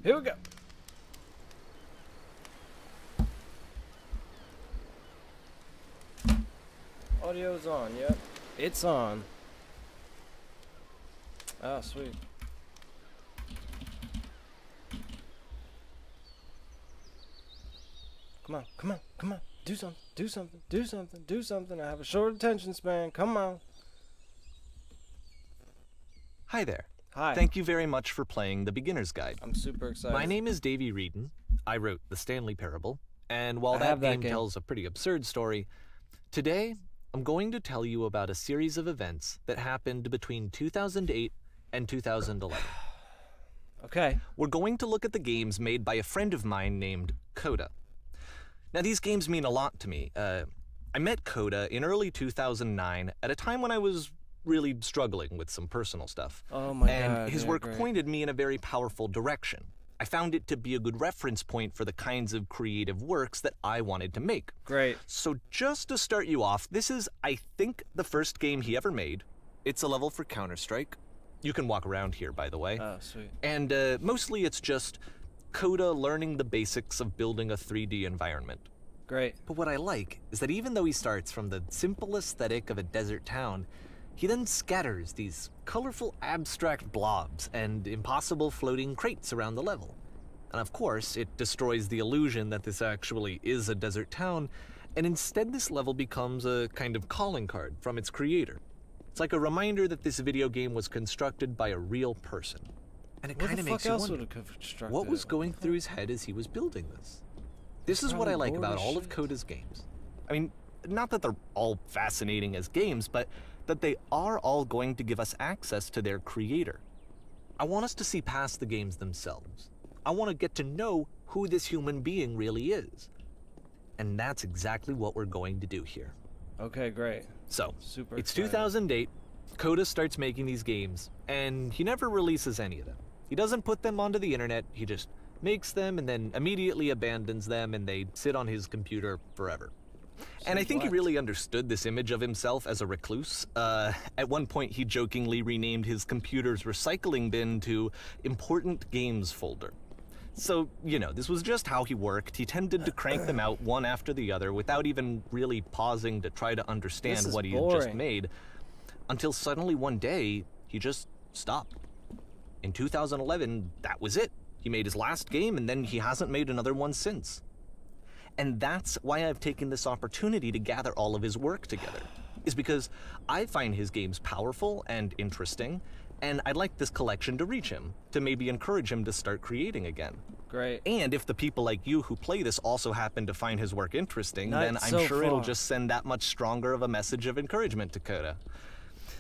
Here we go. Audio's on, yep. It's on. Ah, sweet. Come on, come on, come on. Do something, do something, do something, do something. I have a short attention span. Come on. Hi there. Hi. Thank you very much for playing The Beginner's Guide. I'm super excited. My name is Davey Reedon. I wrote The Stanley Parable, and while I that have that game game. tells a pretty absurd story, today I'm going to tell you about a series of events that happened between 2008 and 2011. Okay. We're going to look at the games made by a friend of mine named Coda. Now, these games mean a lot to me. I met Coda in early 2009 at a time when I was really struggling with some personal stuff. Oh my God. And his yeah, work great. pointed me in a very powerful direction. I found it to be a good reference point for the kinds of creative works that I wanted to make. Great. So just to start you off, this is, I think, the first game he ever made. It's a level for Counter-Strike. You can walk around here, by the way. Oh, sweet. And mostly it's just Coda learning the basics of building a 3D environment. Great. But what I like is that even though he starts from the simple aesthetic of a desert town, he then scatters these colorful abstract blobs and impossible floating crates around the level. And of course, it destroys the illusion that this actually is a desert town, and instead this level becomes a kind of calling card from its creator. It's like a reminder that this video game was constructed by a real person. And it kind of makes you wonder, what was going through his head as he was building this? This is what I like about all of Coda's games. I mean, not that they're all fascinating as games, but that they are all going to give us access to their creator. I want us to see past the games themselves. I want to get to know who this human being really is. And that's exactly what we're going to do here. Okay, great. So, Super it's excited. 2008, Coda starts making these games, and he never releases any of them. He doesn't put them onto the internet, he just makes them and then immediately abandons them, and they sit on his computer forever. And I think he really understood this image of himself as a recluse. At one point, he jokingly renamed his computer's recycling bin to Important Games Folder. So, you know, this was just how he worked. He tended to crank them out one after the other without even really pausing to try to understand what he had just made. Until suddenly one day, he just stopped. In 2011, that was it. He made his last game, and then he hasn't made another one since. And that's why I've taken this opportunity to gather all of his work together, is because I find his games powerful and interesting, and I'd like this collection to reach him, to maybe encourage him to start creating again. Great. And if the people like you who play this also happen to find his work interesting, then I'm sure it'll just send that much stronger of a message of encouragement to Coda.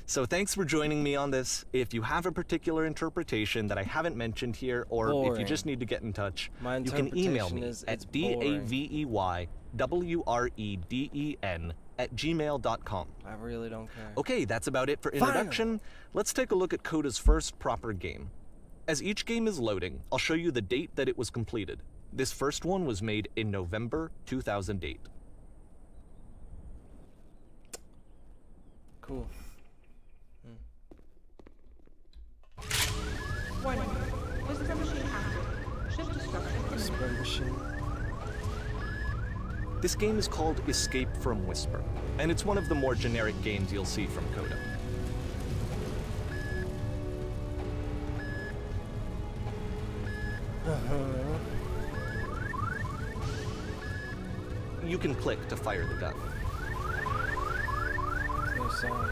So thanks for joining me on this. If you have a particular interpretation that I haven't mentioned here, or if you just need to get in touch, you can email me at daveywreden@gmail.com. I really don't care. Okay, that's about it for introduction. Let's take a look at Coda's first proper game. As each game is loading, I'll show you the date that it was completed. This first one was made in November 2008. Cool. Warning. Whisper machine active. Shift destruction. Whisper machine. This game is called Escape from Whisper, and it's one of the more generic games you'll see from Coda. You can click to fire the gun. No sound.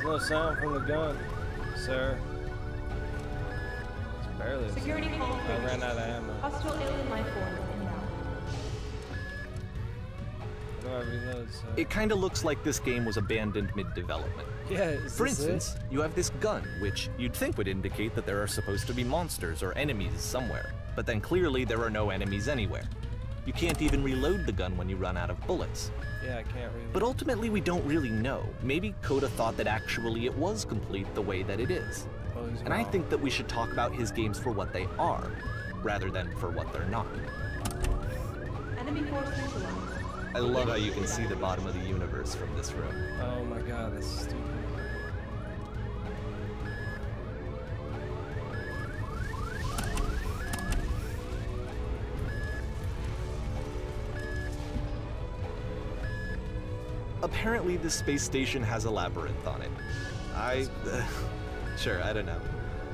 There's no sound from the gun, sir. It's barely. Security call. I ran out of ammo. Hostile alien life form inbound. How do I reload, sir? It kind of looks like this game was abandoned mid-development. Yeah, For instance, you have this gun, which you'd think would indicate that there are supposed to be monsters or enemies somewhere, but then clearly there are no enemies anywhere. You can't even reload the gun when you run out of bullets. Yeah, I can't reload. But ultimately, we don't really know. Maybe Coda thought that actually it was complete the way that it is. Oh, he's And I wrong. think that we should talk about his games for what they are, rather than for what they're not. Enemy force neutralized. I love how you can see the bottom of the universe from this room. Oh my god, that's stupid. apparently this space station has a labyrinth on it. Sure, I don't know.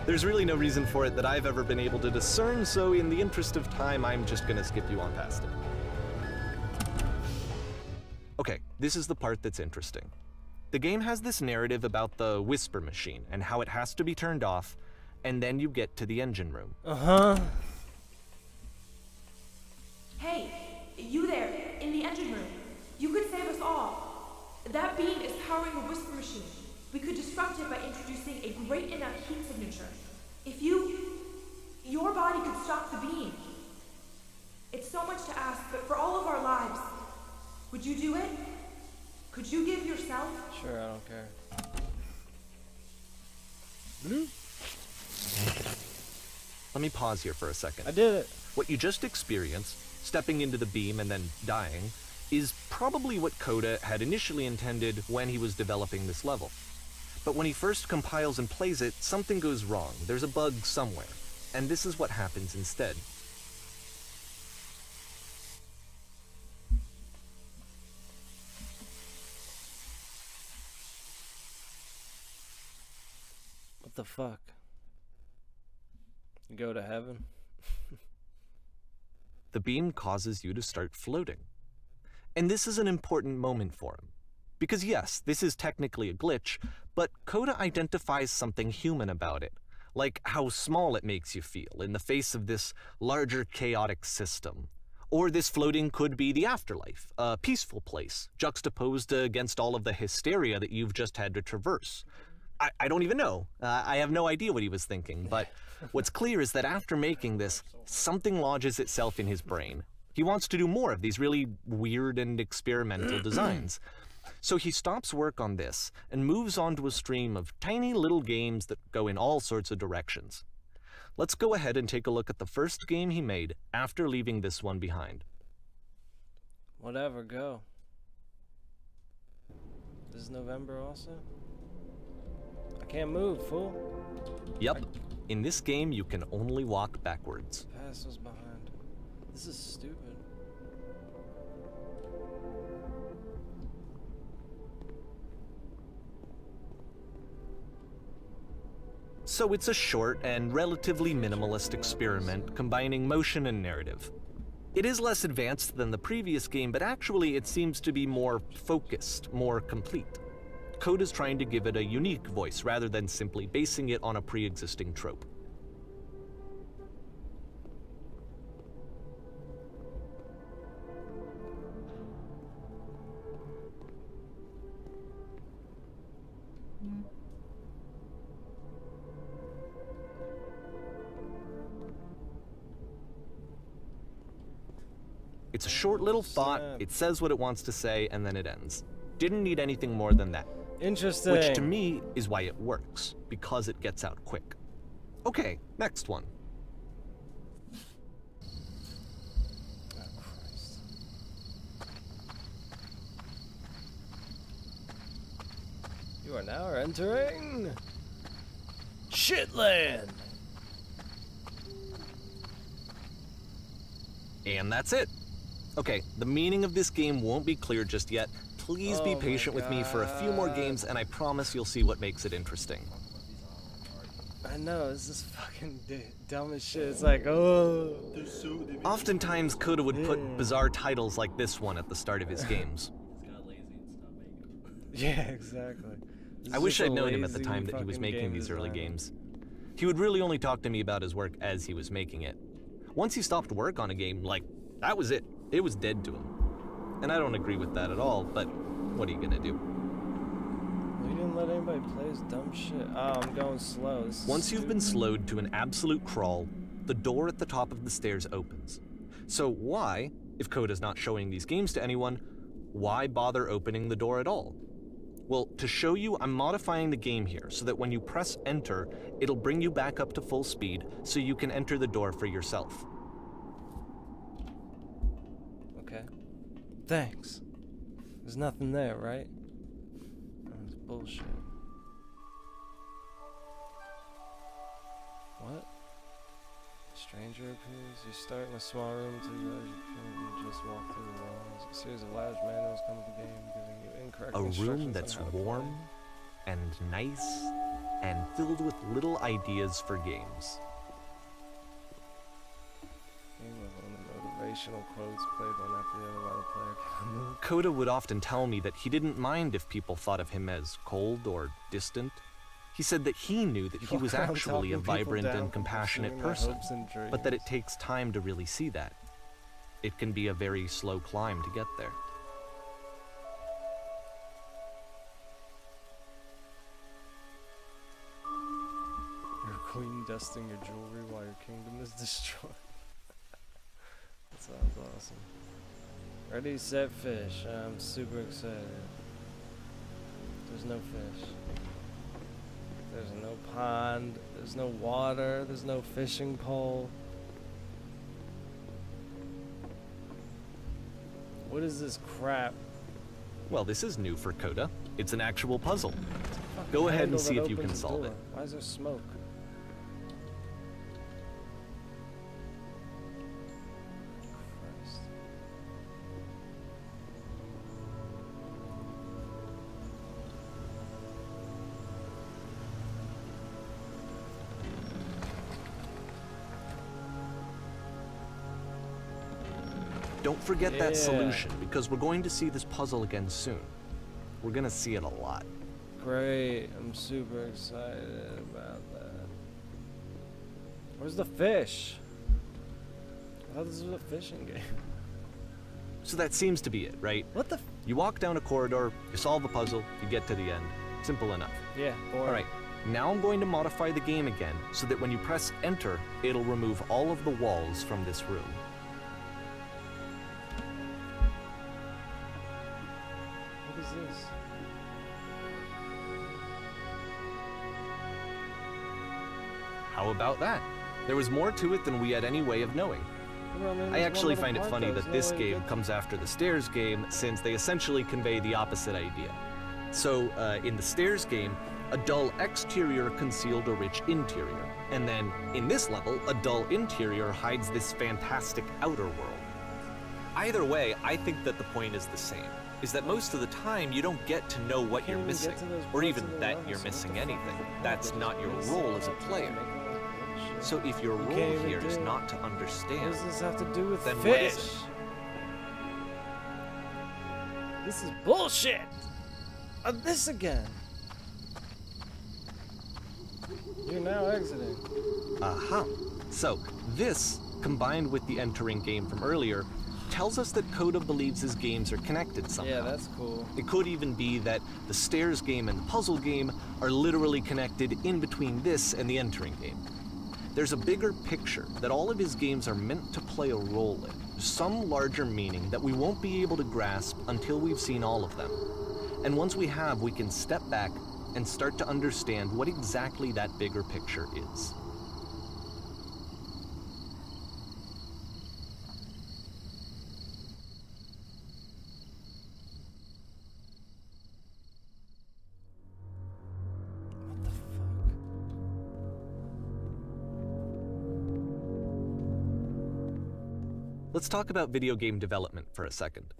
There's really no reason for it that I've ever been able to discern, so in the interest of time, I'm just gonna skip you on past it. Okay, this is the part that's interesting. The game has this narrative about the whisper machine and how it has to be turned off, and then you get to the engine room. Hey, you there, in the engine room. You could save us all. That beam is powering a whisper machine. We could disrupt it by introducing a great enough heat signature. If your body could stop the beam. It's so much to ask, but for all of our lives, would you do it? Could you give yourself? Sure, I don't care. Let me pause here for a second. I did it. What you just experienced, stepping into the beam and then dying, is probably what Coda had initially intended when he was developing this level. But when he first compiles and plays it, something goes wrong. There's a bug somewhere. And this is what happens instead. What the fuck? You go to heaven? The beam causes you to start floating. And this is an important moment for him. Because yes, this is technically a glitch, but Coda identifies something human about it, like how small it makes you feel in the face of this larger chaotic system. Or this floating could be the afterlife, a peaceful place, juxtaposed against all of the hysteria that you've just had to traverse. I don't even know. I have no idea what he was thinking, but what's clear is that after making this, something lodges itself in his brain. He wants to do more of these really weird and experimental designs. So he stops work on this and moves on to a stream of tiny little games that go in all sorts of directions. Let's go ahead and take a look at the first game he made after leaving this one behind. Whatever, go. This is November also? I can't move, fool. Yep. In this game, you can only walk backwards. Past was behind. This is stupid. So it's a short and relatively minimalist experiment combining motion and narrative. It is less advanced than the previous game, but actually it seems to be more focused, more complete. Coda's trying to give it a unique voice rather than simply basing it on a pre-existing trope. It's a short little thought, it says what it wants to say, and then it ends. Didn't need anything more than that. Interesting. Which to me is why it works, because it gets out quick. Okay, next one. Oh, Christ. You are now entering Shitland. And that's it. Okay, the meaning of this game won't be clear just yet. Please be patient with me for a few more games, and I promise you'll see what makes it interesting. I know, this is fucking dumb as shit. It's like, oh. Oftentimes, Coda would put bizarre titles like this one at the start of his games. Yeah, exactly. I wish I'd known him at the time that he was making these early games. He would really only talk to me about his work as he was making it. Once he stopped work on a game, like, that was it. It was dead to him. And I don't agree with that at all, but what are you gonna do? Well, you didn't let anybody play his dumb shit. Oh, I'm going slow. This is Once you've been slowed to an absolute crawl, the door at the top of the stairs opens. So why, if Coda's not showing these games to anyone, why bother opening the door at all? Well, to show you, I'm modifying the game here so that when you press enter, it'll bring you back up to full speed so you can enter the door for yourself. Okay. Thanks. There's nothing there, right? That's bullshit. What? A stranger appears. You start in a small room to realize you just walk through the walls. A series of large manuals come with the game, giving you incorrect a room instructions that's on how to play. warm and nice and filled with little ideas for games. Game with one of the motivational quotes played one after the other while the player can move. Coda would often tell me that he didn't mind if people thought of him as cold or distant. He said that he knew that he was actually a vibrant and compassionate person, but that it takes time to really see that. It can be a very slow climb to get there. Your queen dusting your jewelry while your kingdom is destroyed. That sounds awesome. Ready, set, fish. I'm super excited. There's no fish. There's no pond. There's no water. There's no fishing pole. What is this crap? Well, this is new for Coda. It's an actual puzzle. It's a fucking Go ahead and handle see that if you can opens the solve door. it. Why is there smoke? Christ. Don't forget that Yeah. solution, because we're going to see this puzzle again soon. We're gonna see it a lot. Great, I'm super excited about that. Where's the fish? I thought this was a fishing game. So that seems to be it, right? What the? You walk down a corridor, you solve a puzzle, you get to the end. Simple enough. Yeah, boring. Alright, now I'm going to modify the game again so that when you press enter, it'll remove all of the walls from this room. What is this? How about that? There was more to it than we had any way of knowing. Well, I actually find it funny that this game comes after the stairs game, since they essentially convey the opposite idea. So, in the stairs game, a dull exterior concealed a rich interior. And then, in this level, a dull interior hides this fantastic outer world. Either way, I think that the point is the same, is that most of the time you don't get to know what you're missing, or even that you're missing anything. That's not your role as a player. So if your role here is not to What understand, does this have to do with then what fish? is it? This is bullshit! This again! You're now exiting. aha. So this, combined with the entering game from earlier, tells us that Coda believes his games are connected somehow. Yeah, that's cool. It could even be that the stairs game and the puzzle game are literally connected in between this and the entering game. There's a bigger picture that all of his games are meant to play a role in, some larger meaning that we won't be able to grasp until we've seen all of them. And once we have, we can step back and start to understand what exactly that bigger picture is. What the fuck? Let's talk about video game development for a second.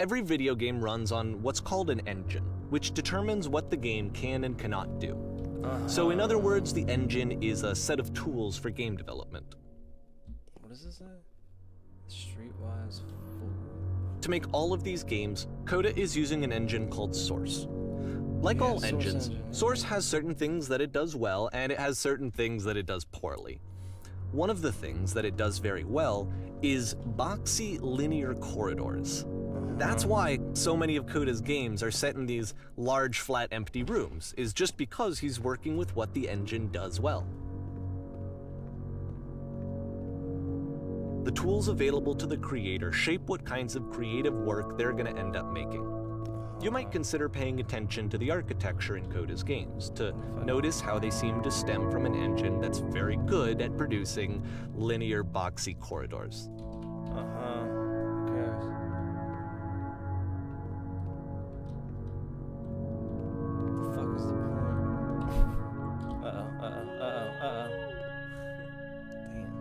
Every video game runs on what's called an engine, which determines what the game can and cannot do. So in other words, the engine is a set of tools for game development. What does this say? Streetwise fool. To make all of these games, Coda is using an engine called Source. Like Yeah, all Source engines, engine, yeah. Source has certain things that it does well, and it has certain things that it does poorly. One of the things that it does very well is boxy linear corridors. That's why so many of Coda's games are set in these large, flat, empty rooms, is just because he's working with what the engine does well. The tools available to the creator shape what kinds of creative work they're going to end up making. You might consider paying attention to the architecture in Coda's games, to notice how they seem to stem from an engine that's very good at producing linear, boxy corridors. Who cares? The fuck is the point? Uh-oh. Damn.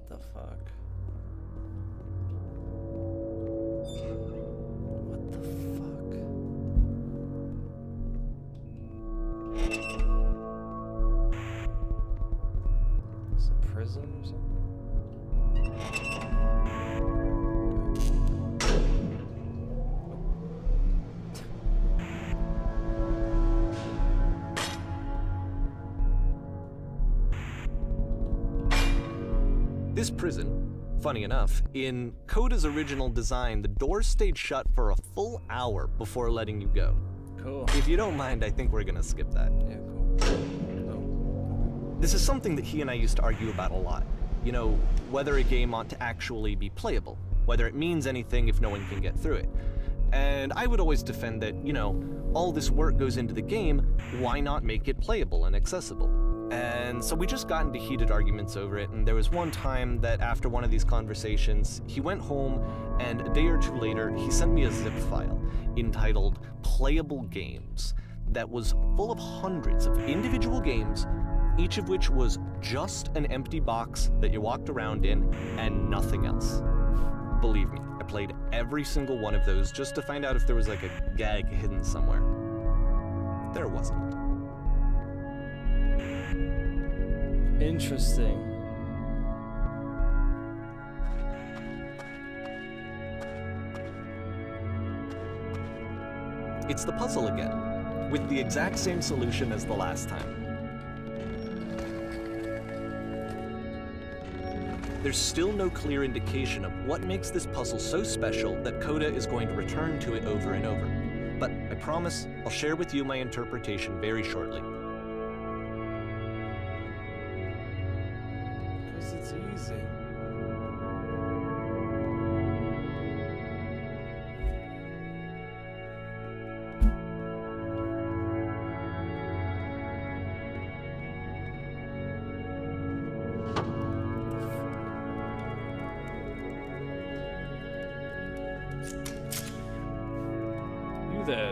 What the fuck? What the fuck? Is it a prison or something? This prison, funny enough, in Coda's original design, the doors stayed shut for a full hour before letting you go. Cool. If you don't mind, I think we're gonna skip that. Yeah, cool. Oh. This is something that he and I used to argue about a lot. You know, whether a game ought to actually be playable, whether it means anything if no one can get through it. And I would always defend that, you know, all this work goes into the game, why not make it playable and accessible? And so we just got into heated arguments over it, and there was one time that after one of these conversations, he went home, and a day or two later, he sent me a zip file entitled Playable Games that was full of hundreds of individual games, each of which was just an empty box that you walked around in and nothing else. Believe me, I played every single one of those just to find out if there was like a gag hidden somewhere. There wasn't. Interesting. It's the puzzle again, with the exact same solution as the last time. There's still no clear indication of what makes this puzzle so special that Coda is going to return to it over and over. But I promise I'll share with you my interpretation very shortly. Because it's easy.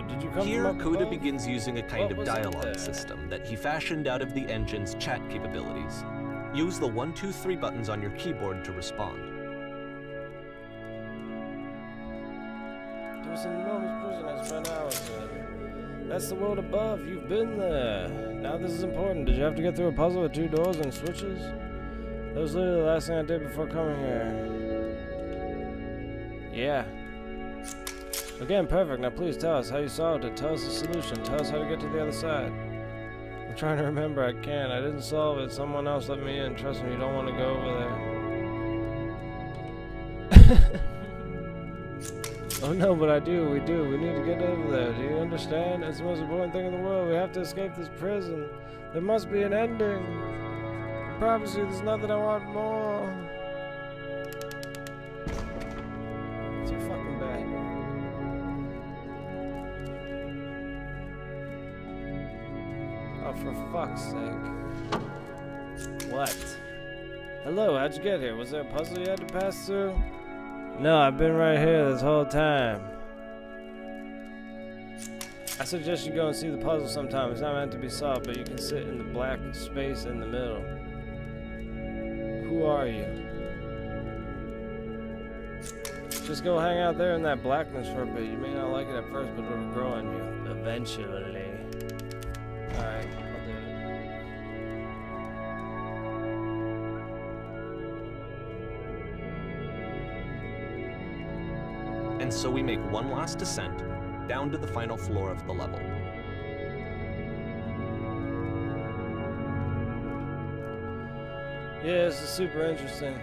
Did you come Here, from up Coda above? begins using a kind What of was up dialogue there? system that he fashioned out of the engine's chat capabilities. Use the 1, 2, 3 buttons on your keyboard to respond. There was an enormous prison I spent hours in. That's the world above. You've been there. Now this is important. Did you have to get through a puzzle with 2 doors and switches? That was literally the last thing I did before coming here. Yeah. Again, perfect. Now please tell us how you solved it. Tell us the solution. Tell us how to get to the other side. I'm trying to remember. I can't. I didn't solve it. Someone else let me in. Trust me, you don't want to go over there. Oh no, but I do. We do. We need to get over there. Do you understand? It's the most important thing in the world. We have to escape this prison. There must be an ending. I promise you, there's nothing I want more. It's your fucking bed. Oh, for fuck's sake. What? Hello, how'd you get here? Was there a puzzle you had to pass through? No, I've been right here this whole time. I suggest you go and see the puzzle sometime. It's not meant to be solved, but you can sit in the black space in the middle. Who are you? Just go hang out there in that blackness for a bit. You may not like it at first, but it'll grow on you. Eventually. Alright, I'll do it. And so we make one last descent down to the final floor of the level. Yeah, this is super interesting.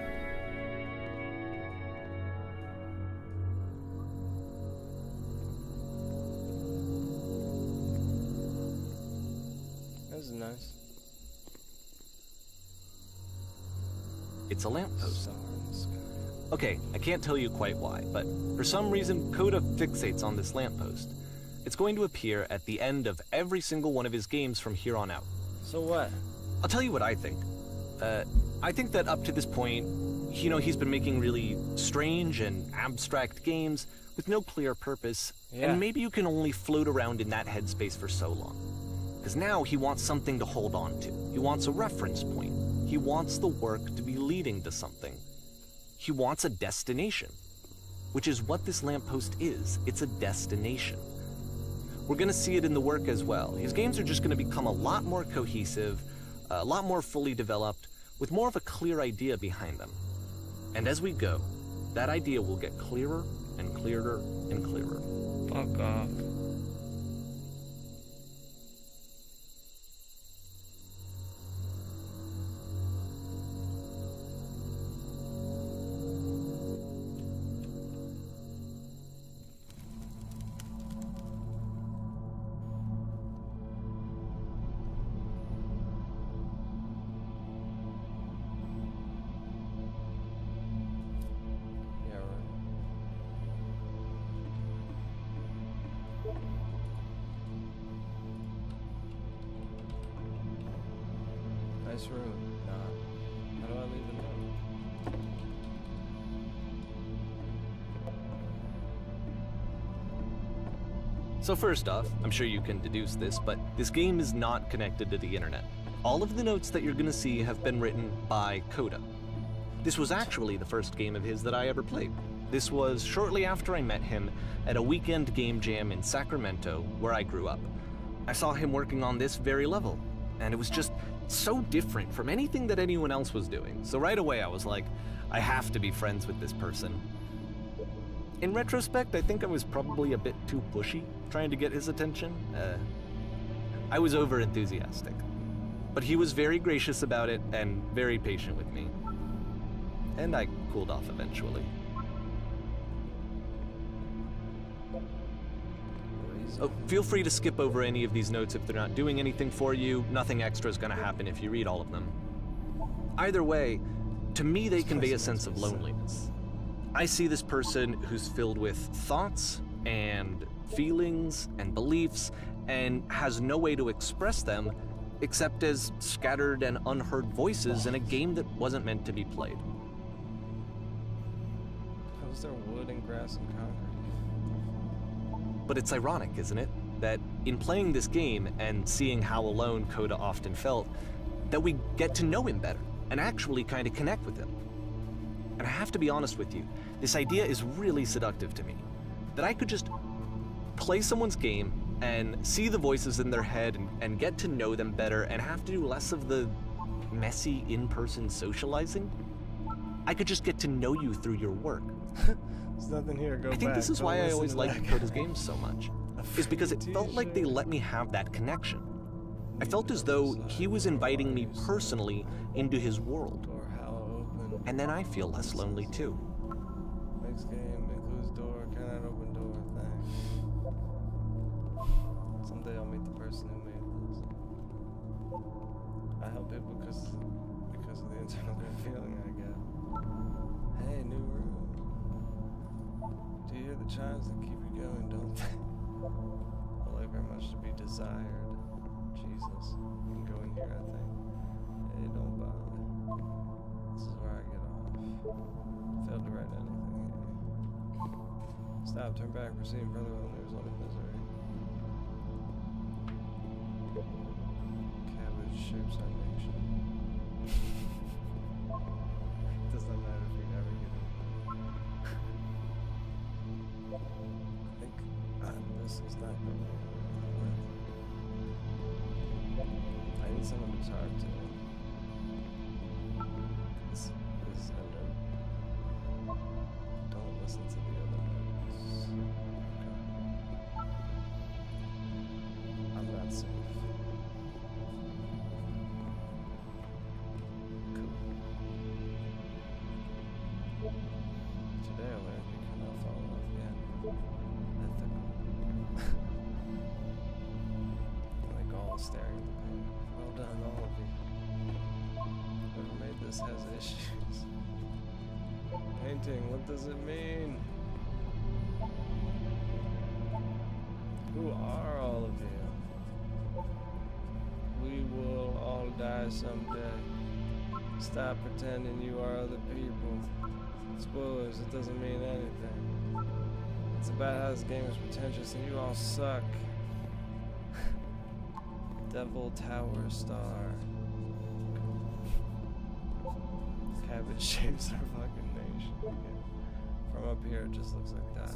This is nice. It's a lamppost. Star in the sky. Okay, I can't tell you quite why, but for some reason, Coda fixates on this lamppost. It's going to appear at the end of every single one of his games from here on out. So what? I'll tell you what I think. I think that up to this point, you know, he's been making really strange and abstract games with no clear purpose, Yeah. and maybe you can only float around in that headspace for so long. Because now he wants something to hold on to. He wants a reference point. He He wants the work to be leading to something. He wants a destination, which is what this lamppost is. It's a destination. We're gonna see it in the work as well. His games are just gonna become a lot more cohesive, a lot more fully developed, with more of a clear idea behind them. And as we go, that idea will get clearer and clearer and clearer. Fuck off. Nice room. Nah. How do I leave a note? So first off, I'm sure you can deduce this, but this game is not connected to the internet. All of the notes that you're gonna see have been written by Coda. This was actually the first game of his that I ever played. This was shortly after I met him at a weekend game jam in Sacramento, where I grew up. I saw him working on this very level, and it was just so different from anything that anyone else was doing. So right away I was like, I have to be friends with this person. In retrospect, I think I was probably a bit too pushy, trying to get his attention. I was over-enthusiastic. But he was very gracious about it and very patient with me. And I cooled off eventually. Oh, feel free to skip over any of these notes if they're not doing anything for you. Nothing extra is going to happen if you read all of them. Either way, to me they convey a sense of loneliness. I see this person who's filled with thoughts and feelings and beliefs and has no way to express them except as scattered and unheard voices in a game that wasn't meant to be played. How is there wood and grass and concrete? But it's ironic, isn't it, that in playing this game and seeing how alone Coda often felt, that we get to know him better and actually kind of connect with him. And I have to be honest with you, this idea is really seductive to me. That I could just play someone's game and see the voices in their head and get to know them better and have to do less of the messy in-person socializing. I could just get to know you through your work. There's nothing here, go back. I think this is Don't why I listen always to liked that Coda's guy. games so much, is because it felt like they let me have that connection. I felt as though he was inviting me personally into his world. Door how open. And then I feel less lonely too. Next game includes door, cannot open door thing. Someday I'll meet the person who made this. I help people because of the internal good feeling I get. Hey, new room. Do you hear the chimes that keep you going, don't they? I like very much to be desired. Jesus. You can go in here, I think. Hey, don't bother. This is where I get off. Failed to write anything here. Stop, turn back, proceed further when there's only misery. Cabbage shapes our nation. Does not matter if you ever get it. I think this is not the right. I need someone to talk to. This is under. Don't listen to the other notes. Okay. I'm not safe. Cool. Today I learned you cannot fall off the ethical. Like all staring at the paint. Well done, all of you. Whoever made this has issues. Painting, what does it mean? Who are all of you? We will all die someday. Stop pretending you are other people. Spoilers, it doesn't mean anything. It's about how this game is pretentious and you all suck. Devil Tower Star. type it shapes our fucking nation. Yeah. From up here, it just looks like that.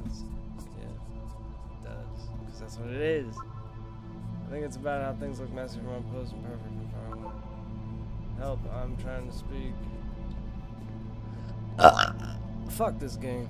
Yeah, it does. Because that's what it is. I think it's about how things look messy from up close and perfect from far away. Help, I'm trying to speak. Fuck this game.